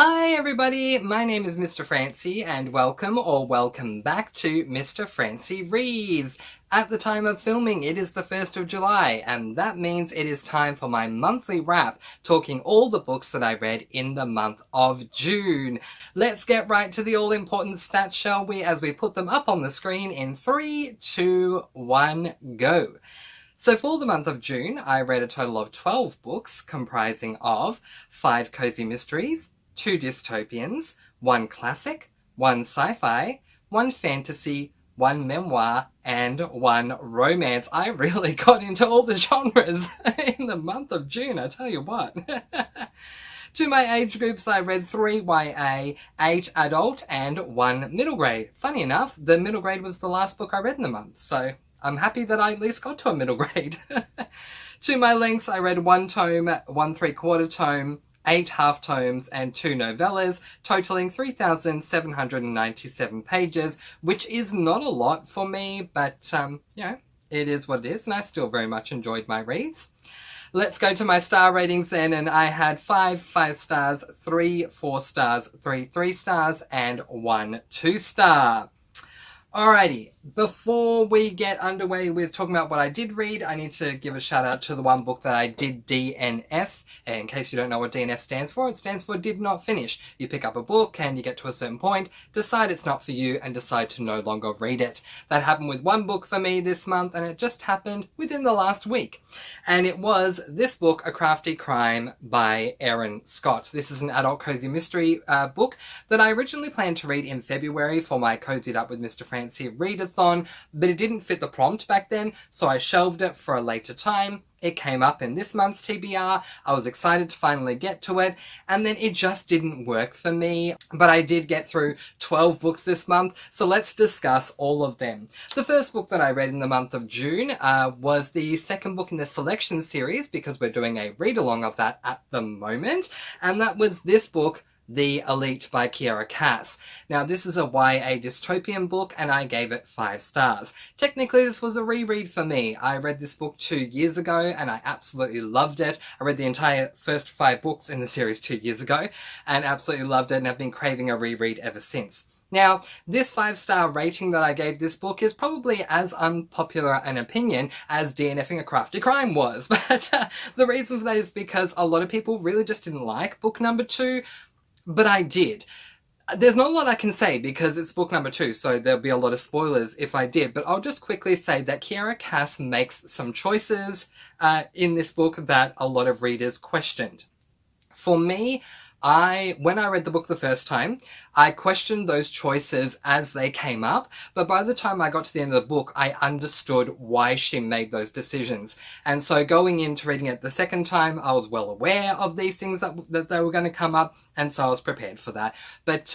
Hi everybody, my name is Mr. Francy and welcome back to Mr. Francy Reads. At the time of filming it is the 1st of July and that means it is time for my monthly wrap talking all the books that I read in the month of June. Let's get right to the all-important stats, shall we, as we put them up on the screen in 3, 2, 1, go. So for the month of June I read a total of 12 books comprising of 5 cozy mysteries, 2 dystopians, 1 classic, 1 sci-fi, 1 fantasy, 1 memoir, and 1 romance. I really got into all the genres in the month of June, I tell you what. To my age groups, I read 3 YA, 8 adult, and 1 middle grade. Funny enough, the middle grade was the last book I read in the month, so I'm happy that I at least got to a middle grade. To my lengths, I read 1 tome, 1 3/4 tome, 8 half tomes and 2 novellas, totaling 3,797 pages, which is not a lot for me, but, you know, it is what it is, and I still very much enjoyed my reads. Let's go to my star ratings then, and I had 5 5-stars, 3 4-stars, 3 3-stars, and 1 2-star. Alrighty, before we get underway with talking about what I did read, I need to give a shout out to the one book that I did DNF. In case you don't know what DNF stands for, it stands for did not finish. You pick up a book and you get to a certain point, decide it's not for you, and decide to no longer read it. That happened with one book for me this month, and it just happened within the last week. And it was this book, A Crafty Crime by Eyre Scott. This is an adult cozy mystery book that I originally planned to read in February for my Cozied Up with Mr. Francy readathon, but it didn't fit the prompt back then, so I shelved it for a later time. It came up in this month's TBR, I was excited to finally get to it, and then it just didn't work for me. But I did get through 12 books this month, so let's discuss all of them. The first book that I read in the month of June was the second book in the selection series, because we're doing a read-along of that at the moment, and that was this book, The Elite by Kiera Cass. Now this is a YA dystopian book and I gave it 5 stars. Technically this was a reread for me. I read this book 2 years ago and I absolutely loved it. I read the entire first 5 books in the series 2 years ago and absolutely loved it, and I've been craving a reread ever since. Now, this 5-star rating that I gave this book is probably as unpopular an opinion as DNFing A Crafty Crime was, but the reason for that is because a lot of people really just didn't like book number 2, but I did. There's not a lot I can say because it's book number 2, so there'll be a lot of spoilers if I did, but I'll just quickly say that Kiera Cass makes some choices in this book that a lot of readers questioned. For me, when I read the book the first time, I questioned those choices as they came up, but by the time I got to the end of the book, I understood why she made those decisions. And so going into reading it the second time, I was well aware of these things that they were going to come up, and so I was prepared for that. But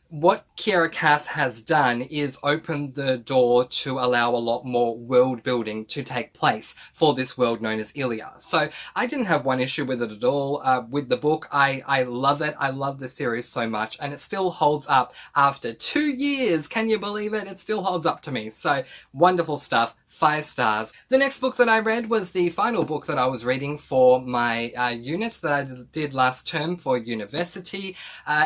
what Kiera Cass has done is opened the door to allow a lot more world building to take place for this world known as Eyre. So I didn't have one issue with it at all. With the book, I love it. I love the series so much, and it still holds up after 2 years. Can you believe it? It still holds up to me. So wonderful stuff. 5 stars. The next book that I read was the final book that I was reading for my unit that I did last term for university,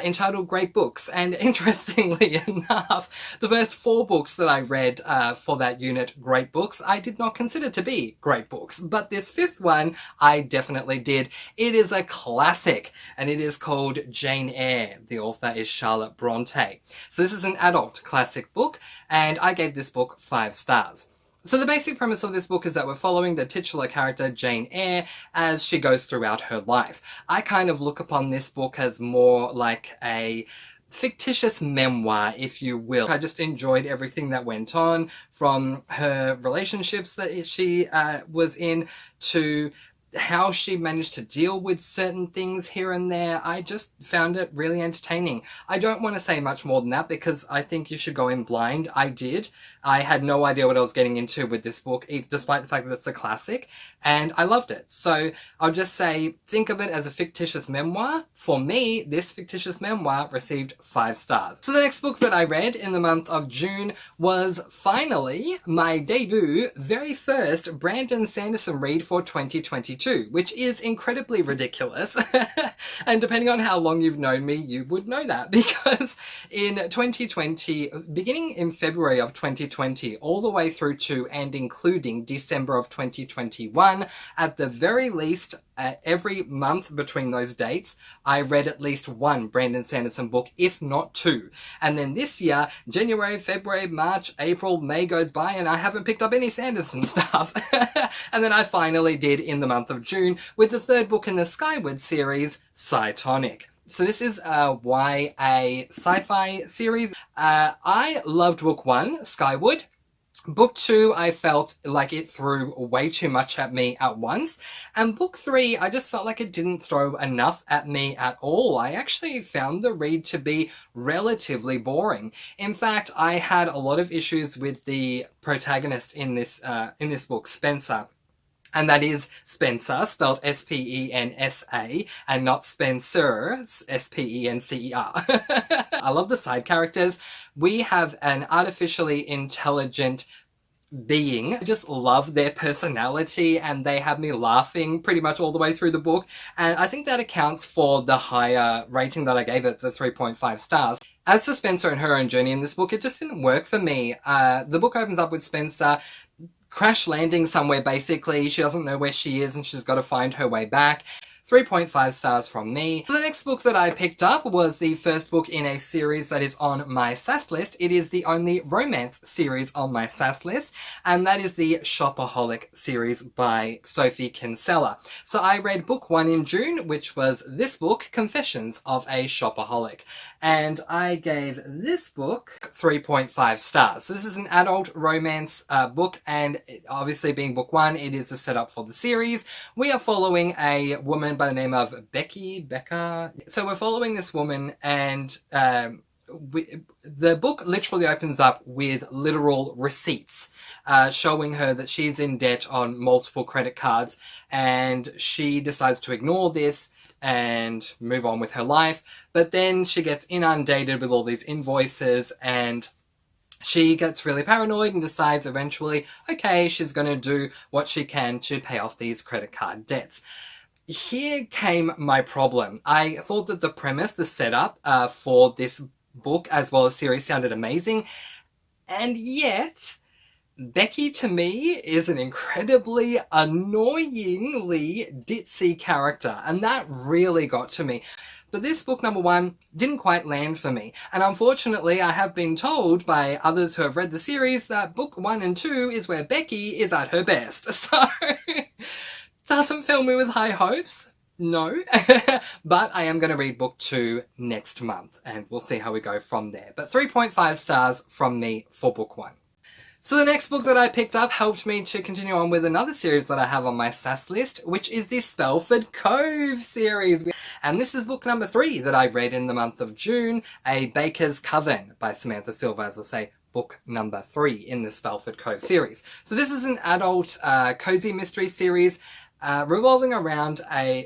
entitled Great Books. And interestingly enough, the first 4 books that I read for that unit, Great Books, I did not consider to be great books. But this 5th one, I definitely did. It is a classic, and it is called Jane Eyre. The author is Charlotte Bronte. So this is an adult classic book, and I gave this book 5 stars. So the basic premise of this book is that we're following the titular character Jane Eyre as she goes throughout her life. I kind of look upon this book as more like a fictitious memoir, if you will. I just enjoyed everything that went on, from her relationships that she was in to how she managed to deal with certain things here and there. I just found it really entertaining. I don't want to say much more than that because I think you should go in blind. I did. I had no idea what I was getting into with this book, despite the fact that it's a classic, and I loved it. So I'll just say, think of it as a fictitious memoir. For me, this fictitious memoir received 5 stars. So the next book that I read in the month of June was finally my debut, very first Brandon Sanderson read for 2022. 2022, which is incredibly ridiculous. And depending on how long you've known me, you would know that, because in 2020, beginning in February of 2020, all the way through to and including December of 2021, at the very least, every month between those dates, I read at least one Brandon Sanderson book, if not two. And then this year, January, February, March, April, May goes by and I haven't picked up any Sanderson stuff. And then I finally did in the month of June with the third book in the Skyward series, Cytonic. So this is a YA sci-fi series. I loved book one, Skyward. Book two, I felt like it threw way too much at me at once. And book three, I just felt like it didn't throw enough at me at all. I actually found the read to be relatively boring. In fact, I had a lot of issues with the protagonist in this book, Spencer. And that is Spencer, spelled S-P-E-N-S-A, and not Spencer, S-P-E-N-C-E-R. I love the side characters. We have an artificially intelligent being. I just love their personality, and they have me laughing pretty much all the way through the book. And I think that accounts for the higher rating that I gave it, the 3.5 stars. As for Spencer and her own journey in this book, it just didn't work for me. The book opens up with Spencer crash landing somewhere, basically. She doesn't know where she is and she's got to find her way back. 3.5 stars from me. The next book that I picked up was the first book in a series that is on my SAS list. It is the only romance series on my SAS list, and that is the Shopaholic series by Sophie Kinsella. So I read book one in June, which was this book, Confessions of a Shopaholic. And I gave this book 3.5 stars. So this is an adult romance book, and obviously being book one, it is the setup for the series. We are following a woman by the name of Becca. So we're following this woman, and the book literally opens up with literal receipts showing her that she's in debt on multiple credit cards, and she decides to ignore this and move on with her life. But then she gets inundated with all these invoices, and she gets really paranoid and decides eventually, okay, she's going to do what she can to pay off these credit card debts. Here came my problem. I thought that the premise, the setup for this book as well as series sounded amazing, and yet Becky to me is an incredibly annoyingly ditzy character, and that really got to me. But this book, number one, didn't quite land for me. And unfortunately, I have been told by others who have read the series that book one and two is where Becky is at her best. So doesn't fill me with high hopes. No. But I am going to read book two next month, and we'll see how we go from there. But 3.5 stars from me for book one. So the next book that I picked up helped me to continue on with another series that I have on my SAS list, which is the Spellford Cove series. And this is book number 3 that I read in the month of June, A Baker's Coven by Samantha Silva, as I'll say, book number 3 in the Spellford Cove series. So this is an adult cozy mystery series revolving around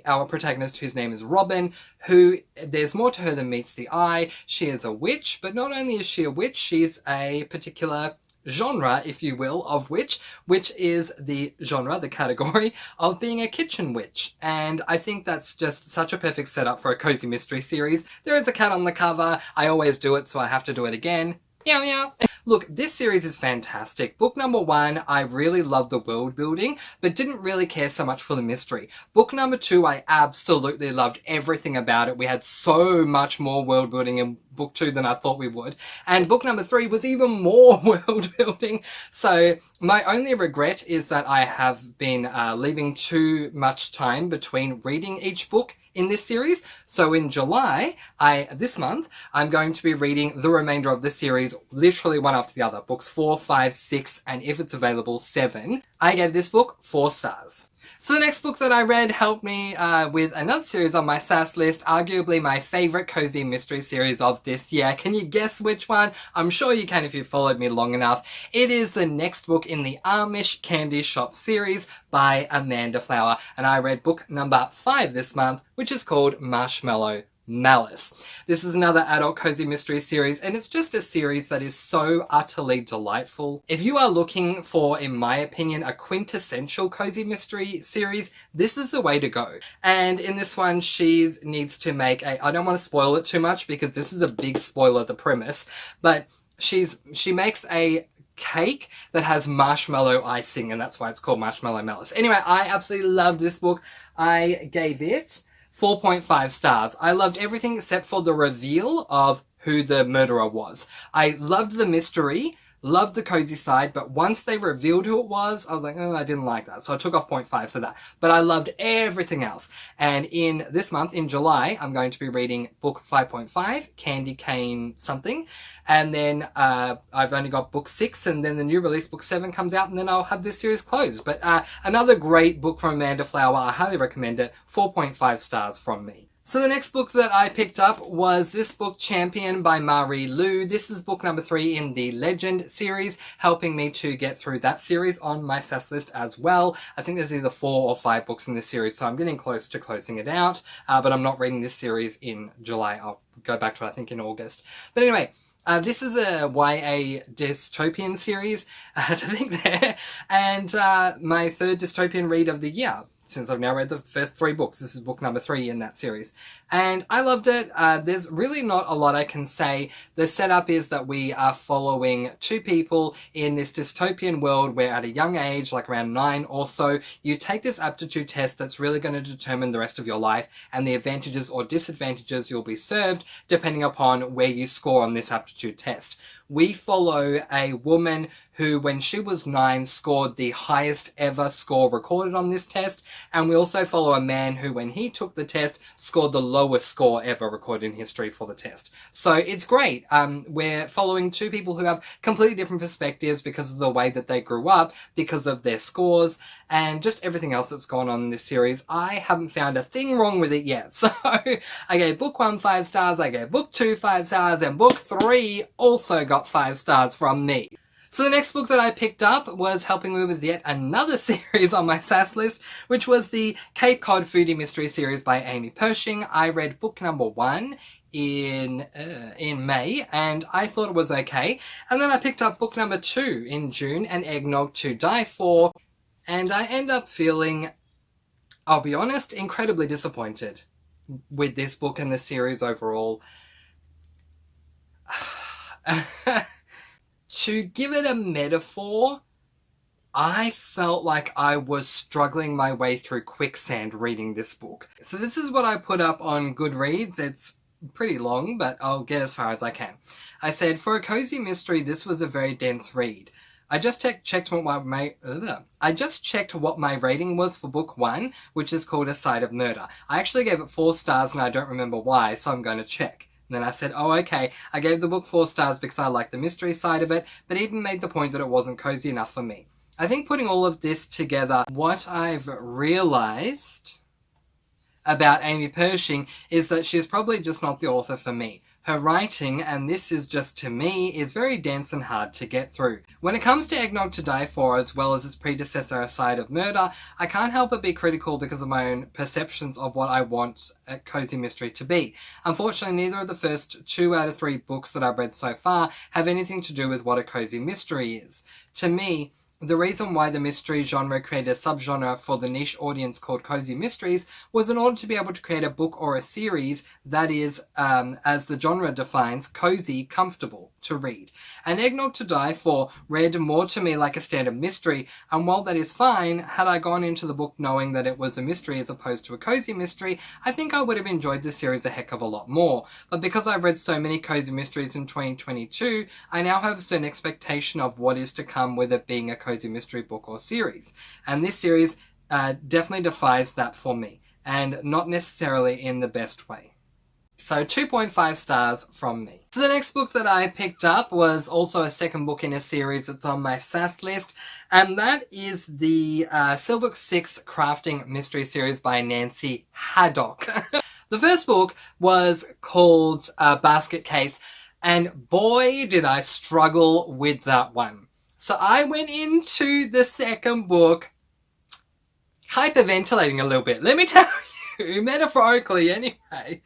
our protagonist, whose name is Robin, who, there's more to her than meets the eye. She is a witch, but not only is she a witch, she's a particular genre, if you will, of witch, which is the genre, the category of being a kitchen witch. And I think that's just such a perfect setup for a cozy mystery series. There is a cat on the cover. I always do it, so I have to do it again. Meow meow. Look, this series is fantastic. Book number 1, I really loved the world building, but didn't really care so much for the mystery. Book number 2, I absolutely loved everything about it. We had so much more world building in book 2 than I thought we would. And book number 3 was even more world building. So my only regret is that I have been leaving too much time between reading each book in this series. So in July, this month, I'm going to be reading the remainder of the series, literally one after the other. Books 4, 5, 6, and if it's available, 7. I gave this book 4 stars. So the next book that I read helped me with another series on my SAS list, arguably my favourite cozy mystery series of this year. Can you guess which one? I'm sure you can if you've followed me long enough. It is the next book in the Amish Candy Shop series by Amanda Flower, and I read book number 5 this month, which is called Marshmallow Malice. This is another adult cozy mystery series, and it's just a series that is so utterly delightful. If you are looking for, in my opinion, a quintessential cozy mystery series, this is the way to go. And in this one, she needs to make a, I don't want to spoil it too much because this is a big spoiler, the premise, but she makes a cake that has marshmallow icing, and that's why it's called Marshmallow Malice. Anyway, I absolutely loved this book. I gave it 4.5 stars. I loved everything except for the reveal of who the murderer was. I loved the mystery, loved the cozy side, but once they revealed who it was, I was like, oh, I didn't like that. So I took off 0.5 for that. But I loved everything else. And in this month, in July, I'm going to be reading book 5.5, Candy Cane something. And then I've only got book 6, and then the new release, book 7, comes out, and then I'll have this series closed. But another great book from Amanda Flower. I highly recommend it. 4.5 stars from me. So the next book that I picked up was this book, Champion by Marie Lu. This is book number 3 in the Legend series, helping me to get through that series on my SAS list as well. I think there's either 4 or 5 books in this series, so I'm getting close to closing it out, but I'm not reading this series in July. I'll go back to it, I think, in August. But anyway, this is a YA dystopian series, to think there, and my 3rd dystopian read of the year. Since I've now read the first 3 books. This is book number 3 in that series. And I loved it. There's really not a lot I can say. The setup is that we are following 2 people in this dystopian world where at a young age, like around 9 or so, you take this aptitude test that's really going to determine the rest of your life and the advantages or disadvantages you'll be served depending upon where you score on this aptitude test. We follow a woman who, when she was 9, scored the highest ever score recorded on this test. And we also follow a man who, when he took the test, scored the lowest score ever recorded in history for the test. So it's great. We're following 2 people who have completely different perspectives because of the way that they grew up, because of their scores, and just everything else that's gone on in this series. I haven't found a thing wrong with it yet. So I gave book 1 5 stars, I gave book 2 5 stars, and book 3 also got 5 stars from me. So the next book that I picked up was helping me with yet another series on my SAS list, which was the Cape Cod Foodie Mystery series by Amy Pershing. I read book number 1 in May, and I thought it was okay. And then I picked up book number 2 in June, and Eggnog to Die For, and I end up feeling, I'll be honest, incredibly disappointed with this book and the series overall. To give it a metaphor, I felt like I was struggling my way through quicksand reading this book. So this is what I put up on Goodreads. It's pretty long, but I'll get as far as I can. I said, for a cozy mystery, this was a very dense read. I just checked what my rating was for book 1, which is called A Side of Murder. I actually gave it 4 stars and I don't remember why, so I'm going to check. And then I said, oh, okay, I gave the book 4 stars because I liked the mystery side of it, but even made the point that it wasn't cozy enough for me. I think putting all of this together, what I've realized about Amy Pershing is that she's probably just not the author for me. Her writing, and this is just to me, is very dense and hard to get through. When it comes to Eggnog to Die For, as well as its predecessor, A Side of Murder, I can't help but be critical because of my own perceptions of what I want a cozy mystery to be. Unfortunately, neither of the first 2 out of 3 books that I've read so far have anything to do with what a cozy mystery is. To me, the reason why the mystery genre created a subgenre for the niche audience called cozy mysteries was in order to be able to create a book or a series that is, as the genre defines, cozy, comfortable to read. And Eggnog to Die For read more to me like a standard mystery, and while that is fine, had I gone into the book knowing that it was a mystery as opposed to a cozy mystery, I think I would have enjoyed this series a heck of a lot more. But because I've read so many cozy mysteries in 2022, I now have a certain expectation of what is to come with it being a cozy mystery book or series. And this series definitely defies that for me, and not necessarily in the best way. So 2.5 stars from me. So the next book that I picked up was also a second book in a series that's on my SAS list, and that is the Silver 6 Crafting Mystery Series by Nancy Haddock. The first book was called Basket Case, and boy did I struggle with that one. So I went into the second book hyperventilating a little bit, let me tell you, metaphorically anyway.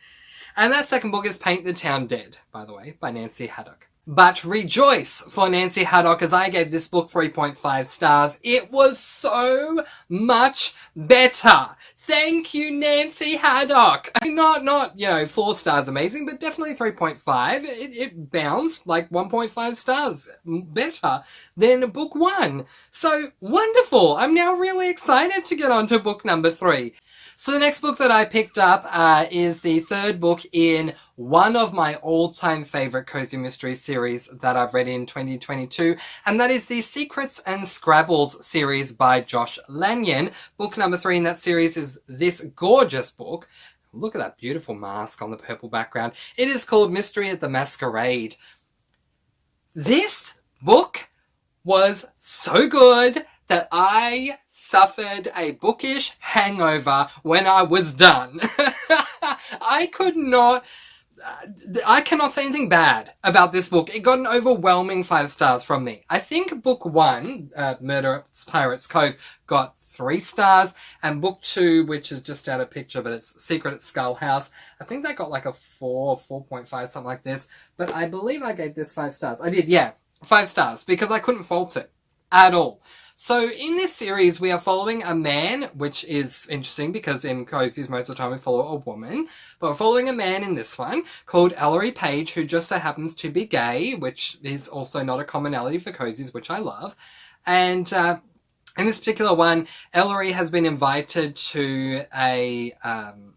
And that second book is Paint the Town Dead, by the way, by Nancy Haddock. But rejoice for Nancy Haddock, as I gave this book 3.5 stars. It was so much better. Thank you, Nancy Haddock. Not 4 stars amazing, but definitely 3.5. It bounced like 1.5 stars better than book 1. So wonderful. I'm now really excited to get on to book number 3. So the next book that I picked up is the third book in one of my all-time favourite cozy mystery series that I've read in 2022, and that is the Secrets and Scrabbles series by Josh Lanyon. Book number 3 in that series is this gorgeous book. Look at that beautiful mask on the purple background. It is called Mystery at the Masquerade. This book was so good that I suffered a bookish hangover when I was done. I cannot say anything bad about this book. It got an overwhelming 5 stars from me. I think book 1, Murder at Pirate's Cove, got 3 stars, and book 2, which is just out of picture, but it's Secret at Skull House, I think that got like a 4.5, something like this, but I believe I gave this 5 stars. I did, yeah, 5 stars, because I couldn't fault it at all. So in this series, we are following a man, which is interesting because in cozies, most of the time we follow a woman. But we're following a man in this one called Ellery Page, who just so happens to be gay, which is also not a commonality for cozies, which I love. And in this particular one, Ellery has been invited to a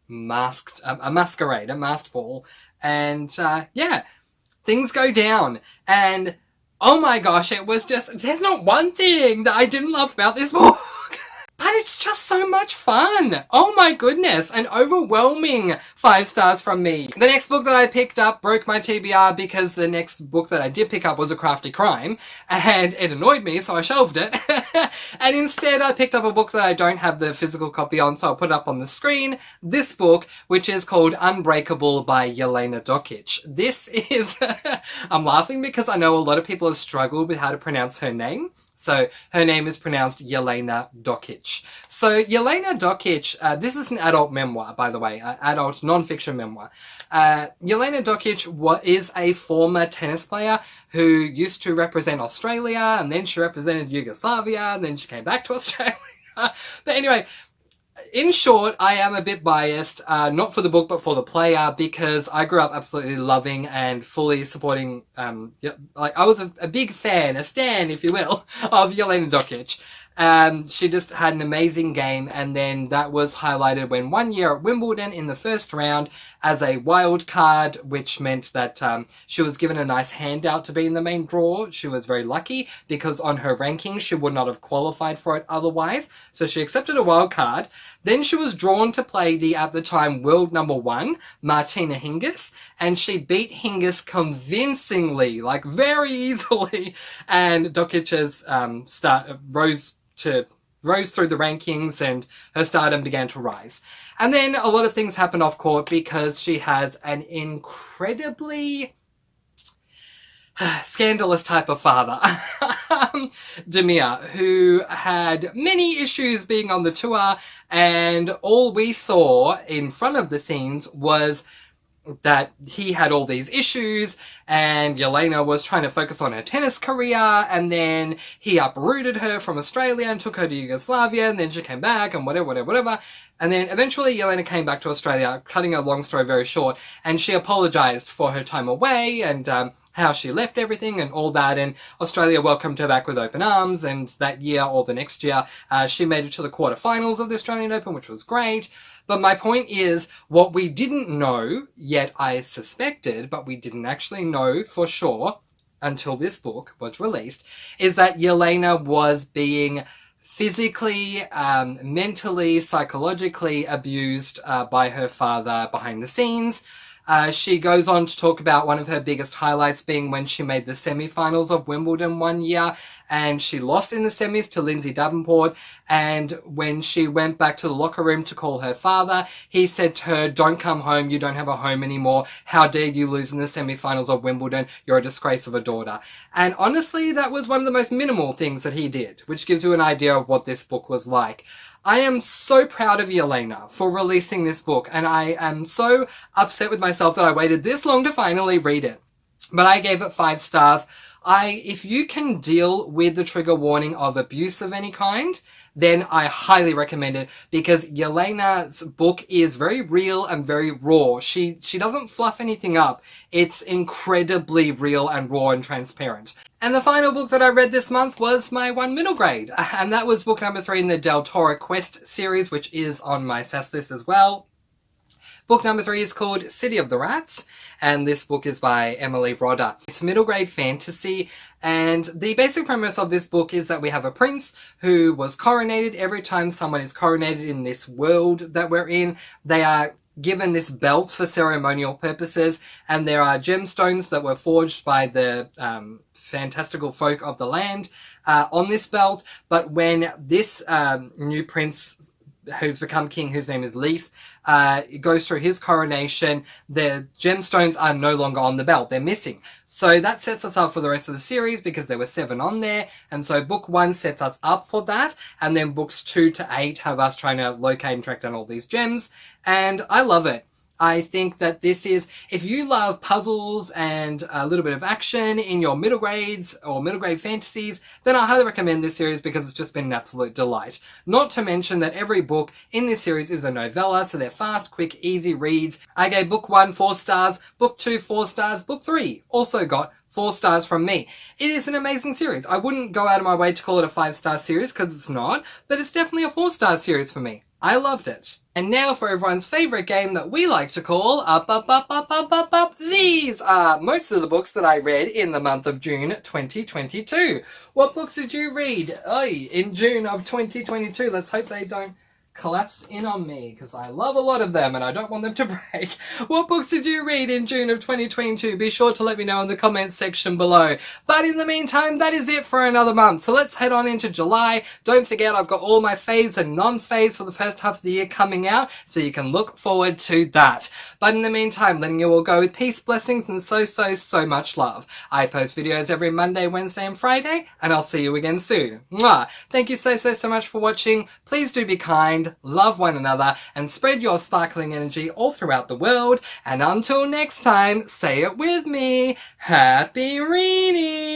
masquerade, a masked ball. And yeah, things go down. And oh my gosh, it was just, there's not one thing that I didn't love about this book. But it's just so much fun. Oh my goodness. An overwhelming 5 stars from me. The next book that I picked up broke my TBR because the next book that I did pick up was A Crafty Crime. And it annoyed me, so I shelved it. And instead I picked up a book that I don't have the physical copy on, so I'll put it up on the screen. This book, which is called Unbreakable by Yelena Dokic. This is, I'm laughing because I know a lot of people have struggled with how to pronounce her name. So her name is pronounced Yelena Dokic. So Yelena Dokic, this is an adult memoir, by the way, adult non-fiction memoir. Yelena Dokic is a former tennis player who used to represent Australia, and then she represented Yugoslavia, and then she came back to Australia. But anyway, in short, I am a bit biased, not for the book, but for the player, because I grew up absolutely loving and fully supporting, I was a big fan, a stan, if you will, of Yelena Dokic. She just had an amazing game, and then that was highlighted when one year at Wimbledon in the first round as a wild card, which meant that she was given a nice handout to be in the main draw. She was very lucky because on her rankings she would not have qualified for it otherwise, so she accepted a wild card. Then she was drawn to play the, at the time, world number 1, Martina Hingis, and she beat Hingis convincingly, like very easily, and Dokic's rose through the rankings and her stardom began to rise. And then a lot of things happened off court because she has an incredibly scandalous type of father, Demir, who had many issues being on the tour, and all we saw in front of the scenes was that he had all these issues and Yelena was trying to focus on her tennis career, and then he uprooted her from Australia and took her to Yugoslavia, and then she came back and whatever. And then eventually Yelena came back to Australia, cutting a long story very short, and she apologised for her time away and how she left everything and all that, and Australia welcomed her back with open arms, and that year or the next year she made it to the quarterfinals of the Australian Open, which was great. But my point is, what we didn't know, yet I suspected, but we didn't actually know for sure until this book was released, is that Yelena was being physically, mentally, psychologically abused by her father behind the scenes. She goes on to talk about one of her biggest highlights being when she made the semi-finals of Wimbledon one year, and she lost in the semis to Lindsay Davenport, and when she went back to the locker room to call her father, he said to her, "Don't come home, you don't have a home anymore, how dare you lose in the semi-finals of Wimbledon, you're a disgrace of a daughter." And honestly, that was one of the most minimal things that he did, which gives you an idea of what this book was like. I am so proud of Yelena for releasing this book, and I am so upset with myself that I waited this long to finally read it. But I gave it 5 stars. If you can deal with the trigger warning of abuse of any kind, then I highly recommend it, because Yelena's book is very real and very raw. She doesn't fluff anything up. It's incredibly real and raw and transparent. And the final book that I read this month was my one middle grade, and that was book number 3 in the Del Toro Quest series, which is on my SAS list as well. Book number 3 is called City of the Rats, and this book is by Emily Rodda. It's middle grade fantasy, and the basic premise of this book is that we have a prince who was coronated. Every time someone is coronated in this world that we're in, they are given this belt for ceremonial purposes, and there are gemstones that were forged by the fantastical folk of the land on this belt. But when this new prince who's become king, whose name is Leaf, goes through his coronation, the gemstones are no longer on the belt. They're missing. So that sets us up for the rest of the series, because there were 7 on there. And so book 1 sets us up for that. And then books 2 to 8 have us trying to locate and track down all these gems. And I love it. I think that this is, if you love puzzles and a little bit of action in your middle grades or middle grade fantasies, then I highly recommend this series, because it's just been an absolute delight. Not to mention that every book in this series is a novella, so they're fast, quick, easy reads. I gave book 1 4 stars, book 2 4 stars, book 3 also got 4 stars from me. It is an amazing series. I wouldn't go out of my way to call it a 5-star series, because it's not, but it's definitely a 4-star series for me. I loved it. And now for everyone's favourite game that we like to call Up, Up, Up, Up, Up, Up, Up. These are most of the books that I read in the month of June 2022. What books did you read in June of 2022? Let's hope they don't collapse in on me, because I love a lot of them and I don't want them to break. What books did you read in June of 2022? Be sure to let me know in the comments section below. But in the meantime, that is it for another month. So let's head on into July. Don't forget, I've got all my faves and non-faves for the first half of the year coming out, so you can look forward to that. But in the meantime, letting you all go with peace, blessings, and so much love. I post videos every Monday, Wednesday, and Friday, and I'll see you again soon. Mwah! Thank you so much for watching. Please do be kind, love one another, and spread your sparkling energy all throughout the world. And until next time, say it with me, happy reading!